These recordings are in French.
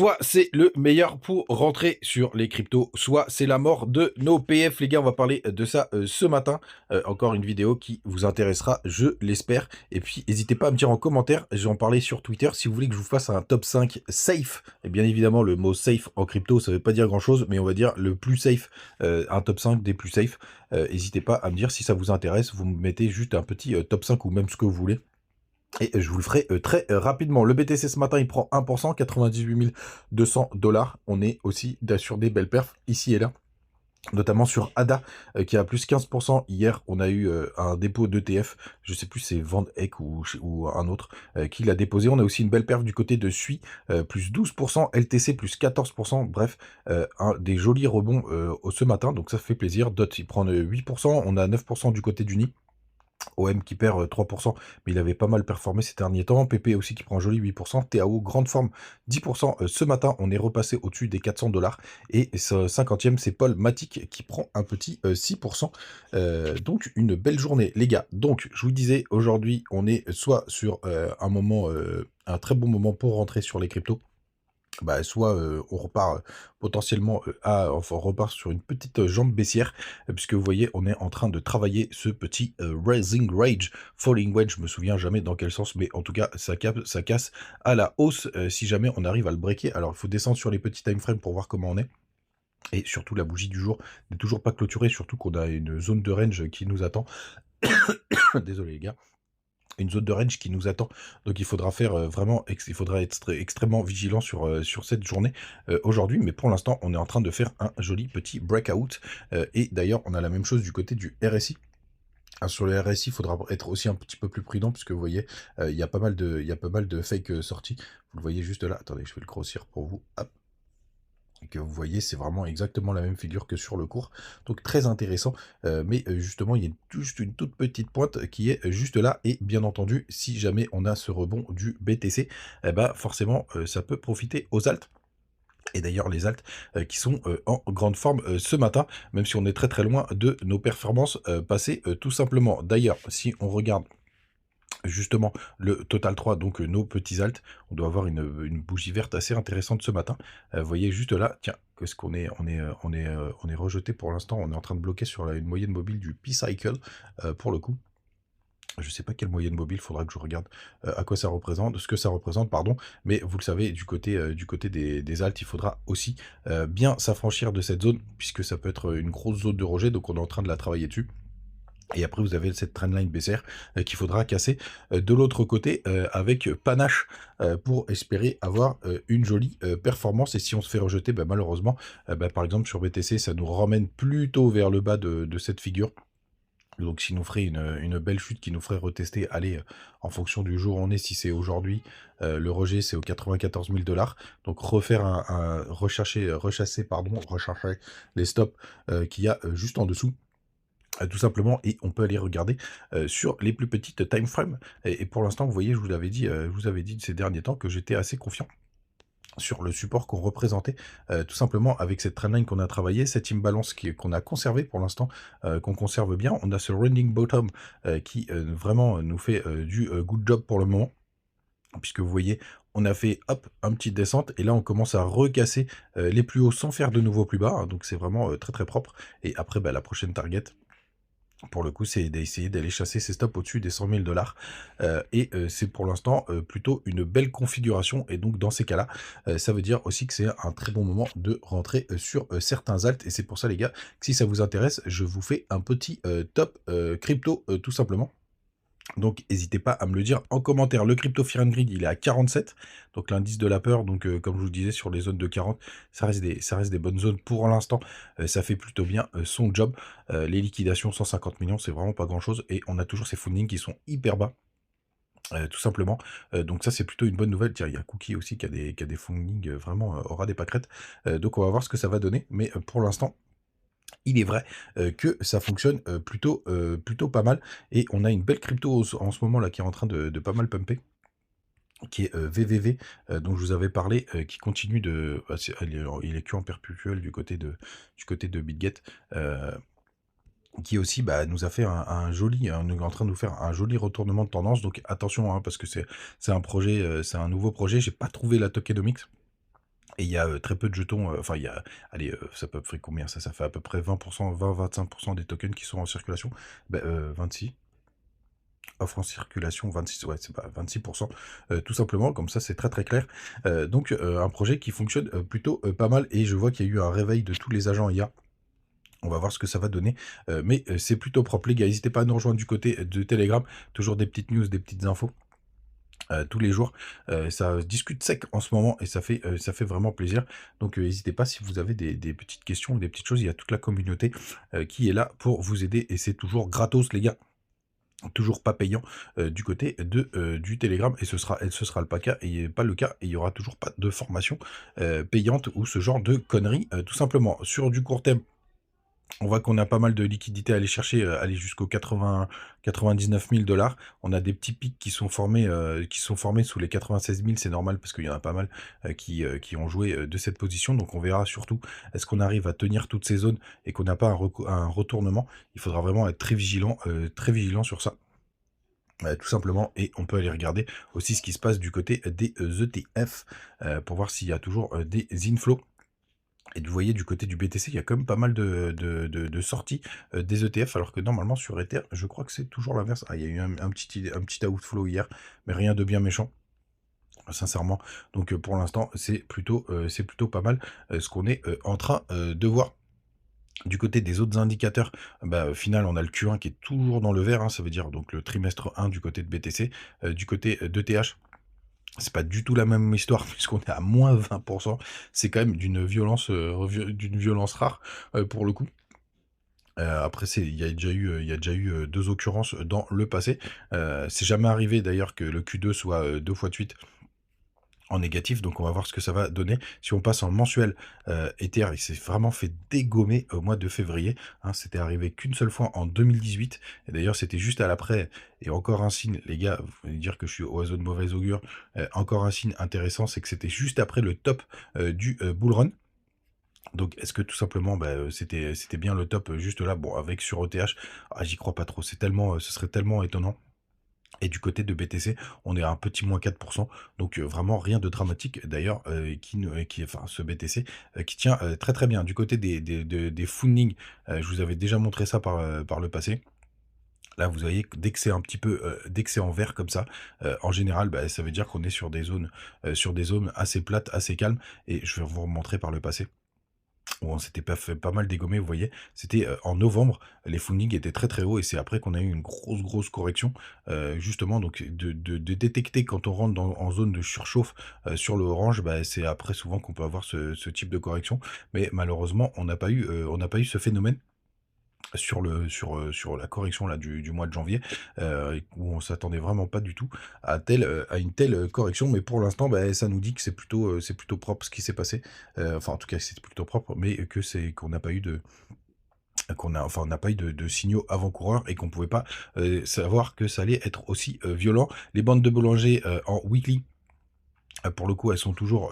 Soit c'est le meilleur pour rentrer sur les cryptos, soit c'est la mort de nos PF. Les gars, on va parler de ça ce matin. Encore une vidéo qui vous intéressera, je l'espère. Et puis, n'hésitez pas à me dire en commentaire, je vais en parler sur Twitter, si vous voulez que je vous fasse un top 5 safe. Et bien évidemment, le mot safe en crypto, ça ne veut pas dire grand-chose, mais on va dire le plus safe, un top 5 des plus safe. N'hésitez pas à me dire si ça vous intéresse, vous me mettez juste un petit top 5 ou même ce que vous voulez. Et je vous le ferai très rapidement. Le BTC ce matin, il prend 1%, 98 200 $. On est aussi sur des belles perfs ici et là, notamment sur ADA qui a plus 15%. Hier, on a eu un dépôt d'ETF, je sais plus c'est VanEck ou un autre, qui l'a déposé. On a aussi une belle perf du côté de SUI, plus 12%, LTC plus 14%. Bref, des jolis rebonds ce matin, donc ça fait plaisir. DOT, il prend 8%, on a 9% du côté d'Uni. OM qui perd 3%, mais il avait pas mal performé ces derniers temps. PP aussi qui prend un joli 8%. TAO, grande forme, 10%. Ce matin, on est repassé au-dessus des 400 $. Et ce 50e, c'est Paul Matic qui prend un petit 6%. Donc, une belle journée, les gars. Donc, je vous disais, aujourd'hui, on est soit sur un très bon moment pour rentrer sur les cryptos. Bah, soit on repart potentiellement enfin, on repart sur une petite jambe baissière, puisque vous voyez, on est en train de travailler ce petit Rising Rage, Falling Wedge, je me souviens jamais dans quel sens, mais en tout cas, ça casse à la hausse si jamais on arrive à le breaker. Alors, il faut descendre sur les petits time frames pour voir comment on est. Et surtout, la bougie du jour n'est toujours pas clôturée, surtout qu'on a une zone de range qui nous attend. Désolé les gars. Une zone de range qui nous attend, donc il faudra faire il faudra être extrêmement vigilant sur cette journée aujourd'hui, mais pour l'instant on est en train de faire un joli petit breakout et d'ailleurs on a la même chose du côté du RSI. Sur le RSI, il faudra être aussi un petit peu plus prudent, puisque vous voyez, il y a pas mal de fake sorties. Vous le voyez juste là. Attendez, je vais le grossir pour vous. Hop. Et que vous voyez, c'est vraiment exactement la même figure que sur le cours. Donc très intéressant, mais justement, il y a juste une toute petite pointe qui est juste là. Et bien entendu, si jamais on a ce rebond du BTC, eh ben, forcément, ça peut profiter aux alts. Et d'ailleurs, les alts qui sont en grande forme ce matin, même si on est très très loin de nos performances passées tout simplement. D'ailleurs, si on regarde justement le Total 3, donc nos petits alts, on doit avoir une bougie verte assez intéressante ce matin. Vous voyez juste là, tiens, qu'est-ce qu'on est, on est rejeté pour l'instant, on est en train de bloquer sur une moyenne mobile du P-Cycle pour le coup. Je ne sais pas quelle moyenne mobile, il faudra que je regarde à quoi ça représente, ce que ça représente, pardon. Mais vous le savez, du côté des alts, il faudra aussi bien s'affranchir de cette zone, puisque ça peut être une grosse zone de rejet, donc on est en train de la travailler dessus. Et après, vous avez cette trendline baissière qu'il faudra casser de l'autre côté avec panache pour espérer avoir une jolie performance. Et si on se fait rejeter, bah, malheureusement, par exemple sur BTC, ça nous ramène plutôt vers le bas de cette figure. Donc, s'il nous ferait une belle chute qui nous ferait retester, allez, en fonction du jour où on est, si c'est aujourd'hui, le rejet, c'est aux 94 000 $. Donc, rechasser les stops qu'il y a juste en dessous. Tout simplement, et on peut aller regarder sur les plus petites time frames. Et pour l'instant, vous voyez, je vous avais dit ces derniers temps que j'étais assez confiant sur le support qu'on représentait, tout simplement avec cette trendline qu'on a travaillé, cette imbalance qu'on a conservé pour l'instant, qu'on conserve bien. On a ce running bottom qui vraiment nous fait du good job pour le moment, puisque vous voyez, on a fait hop, un petit descente, et là on commence à recasser les plus hauts sans faire de nouveau plus bas, hein, donc c'est vraiment très très propre. Et après, bah, la prochaine target, pour le coup, c'est d'essayer d'aller chasser ces stops au-dessus des 100 000 $. Et c'est pour l'instant plutôt une belle configuration. Et donc, dans ces cas-là, ça veut dire aussi que c'est un très bon moment de rentrer sur certains alts. Et c'est pour ça, les gars, que si ça vous intéresse, je vous fais un petit top crypto, tout simplement. Donc, n'hésitez pas à me le dire en commentaire. Le Crypto Fear and Greed, il est à 47. Donc, l'indice de la peur. Donc, comme je vous disais, sur les zones de 40, ça reste des bonnes zones pour l'instant. Ça fait plutôt bien son job. Les liquidations, 150 millions, c'est vraiment pas grand-chose. Et on a toujours ces fundings qui sont hyper bas. Tout simplement. Donc ça, c'est plutôt une bonne nouvelle. Tiens, il y a Cookie aussi qui a des fundings vraiment aura des pâquerettes. Donc, on va voir ce que ça va donner. Mais pour l'instant, il est vrai que ça fonctionne plutôt pas mal, et on a une belle crypto en ce moment là qui est en train de pas mal pumper, qui est VVV, dont je vous avais parlé, qui continue de... Bah, il est que en perpétuel du côté de BitGet, qui aussi nous a fait un joli, est en train de nous faire un joli retournement de tendance. Donc attention, hein, parce que c'est un projet, c'est un nouveau projet, j'ai pas trouvé la tokenomics. Et il y a très peu de jetons, enfin il y a, allez, ça peut faire combien ça? Ça fait à peu près 20%, 20-25% des tokens qui sont en circulation. Bah, 26, offre en circulation 26, ouais, c'est pas 26%, tout simplement, comme ça c'est très très clair. Donc un projet qui fonctionne plutôt pas mal, et je vois qu'il y a eu un réveil de tous les agents IA. On va voir ce que ça va donner, mais c'est plutôt propre les gars. N'hésitez pas à nous rejoindre du côté de Telegram, toujours des petites news, des petites infos. Tous les jours, ça discute sec en ce moment, et ça fait vraiment plaisir. Donc n'hésitez pas si vous avez des petites questions ou des petites choses, il y a toute la communauté qui est là pour vous aider, et c'est toujours gratos les gars. Toujours pas payant du côté du Telegram, et ce sera pas le cas, et il y aura toujours pas de formation payante ou ce genre de conneries, tout simplement. Sur du court terme, on voit qu'on a pas mal de liquidités à aller chercher, aller jusqu'aux 99 000 $. On a des petits pics qui sont formés sous les 96 000. C'est normal parce qu'il y en a pas mal qui ont joué de cette position. Donc on verra surtout, est-ce qu'on arrive à tenir toutes ces zones et qu'on n'a pas un retournement. Il faudra vraiment être très vigilant sur ça. Tout simplement, et on peut aller regarder aussi ce qui se passe du côté des ETF pour voir s'il y a toujours des inflows. Et vous voyez, du côté du BTC, il y a quand même pas mal de sorties des ETF, alors que normalement sur Ether, je crois que c'est toujours l'inverse. Ah, il y a eu un petit outflow hier, mais rien de bien méchant, sincèrement. Donc pour l'instant, c'est plutôt pas mal ce qu'on est en train de voir. Du côté des autres indicateurs, bah, au final, on a le Q1 qui est toujours dans le vert, hein, ça veut dire donc le trimestre 1 du côté de BTC. Du côté d'ETH, c'est pas du tout la même histoire puisqu'on est à moins 20%. C'est quand même d'une violence rare pour le coup. Après, il y a déjà eu 2 occurrences dans le passé. C'est jamais arrivé d'ailleurs que le Q2 soit 2 fois de suite en négatif, donc on va voir ce que ça va donner. Si on passe en mensuel, Ether, il s'est vraiment fait dégommer au mois de février, hein. C'était arrivé qu'une seule fois en 2018, et d'ailleurs c'était juste à l'après, et encore un signe, les gars, vous allez dire que je suis oiseau de mauvaise augure, encore un signe intéressant, c'est que c'était juste après le top du bull run. Donc est-ce que tout simplement, bah, c'était bien le top juste là? Bon, avec sur ETH, ah, j'y crois pas trop, ce serait tellement étonnant. Et du côté de BTC, on est à un petit moins 4%, donc vraiment rien de dramatique d'ailleurs, enfin ce BTC qui tient très très bien. Du côté des funding, je vous avais déjà montré ça par le passé. Là, vous voyez que dès que c'est en vert comme ça, en général, bah, ça veut dire qu'on est sur des zones assez plates, assez calmes, et je vais vous remontrer par le passé où on s'était pas fait pas mal dégommer, vous voyez? C'était, en novembre, les fundings étaient très, très hauts, et c'est après qu'on a eu une grosse correction, justement. Donc de détecter quand on rentre en zone de surchauffe, sur le orange, bah, c'est après souvent qu'on peut avoir ce type de correction. Mais malheureusement, on n'a pas eu ce phénomène sur la correction là du mois de janvier, où on s'attendait vraiment pas du tout à une telle correction. Mais pour l'instant, bah, ça nous dit que c'est plutôt propre ce qui s'est passé. Enfin, en tout cas, c'est plutôt propre, mais qu'on n'a pas eu on n'a pas eu de signaux avant-coureurs, et qu'on pouvait pas savoir que ça allait être aussi violent. Les bandes de Bollinger en weekly, pour le coup, elles sont toujours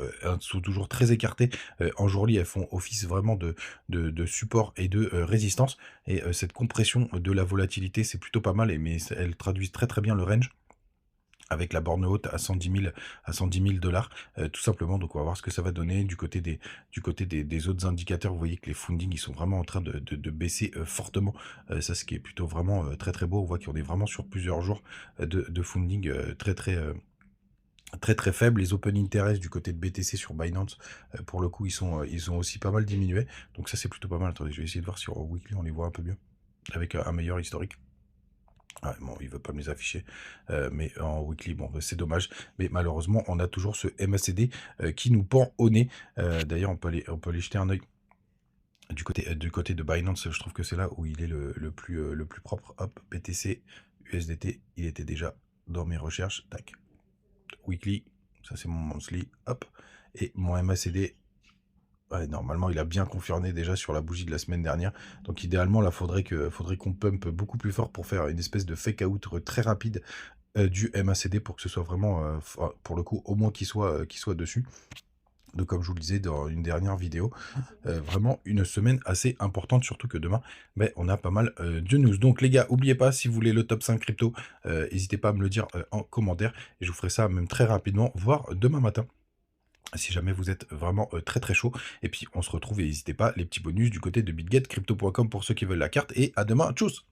très écartées. En jourly, elles font office vraiment de support et de résistance. Et cette compression de la volatilité, c'est plutôt pas mal, mais elles traduisent très très bien le range, avec la borne haute à 110 000 $, tout simplement. Donc on va voir ce que ça va donner du côté des autres indicateurs. Vous voyez que les fundings, ils sont vraiment en train de baisser fortement. Ça, ce qui est plutôt vraiment très très beau. On voit qu'on est vraiment sur plusieurs jours de funding très très faible. Les open interest du côté de BTC sur Binance, pour le coup, ils ont aussi pas mal diminué. Donc ça, c'est plutôt pas mal. Attendez, je vais essayer de voir sur weekly, on les voit un peu mieux, avec un meilleur historique. Ah, bon, il veut pas me les afficher, mais en weekly, bon, bah, c'est dommage. Mais malheureusement, on a toujours ce MACD qui nous pend au nez. D'ailleurs, on peut aller jeter un œil du côté de Binance. Je trouve que c'est là où il est le plus propre. Hop, BTC, USDT, il était déjà dans mes recherches. Tac. Weekly, ça c'est mon monthly, hop, et mon MACD, ouais, normalement il a bien confirmé déjà sur la bougie de la semaine dernière, donc idéalement là faudrait qu'on pump beaucoup plus fort pour faire une espèce de fake out très rapide du MACD, pour que ce soit vraiment, pour le coup, au moins qu'il soit dessus. Donc comme je vous le disais dans une dernière vidéo, vraiment une semaine assez importante, surtout que demain, ben, on a pas mal de news. Donc les gars, n'oubliez pas, si vous voulez le top 5 crypto, n'hésitez pas à me le dire en commentaire, et je vous ferai ça même très rapidement, voire demain matin. si jamais vous êtes vraiment très très chaud. Et puis on se retrouve et n'hésitez pas, les petits bonus du côté de bitgetcrypto.com pour ceux qui veulent la carte. Et à demain, tchuss!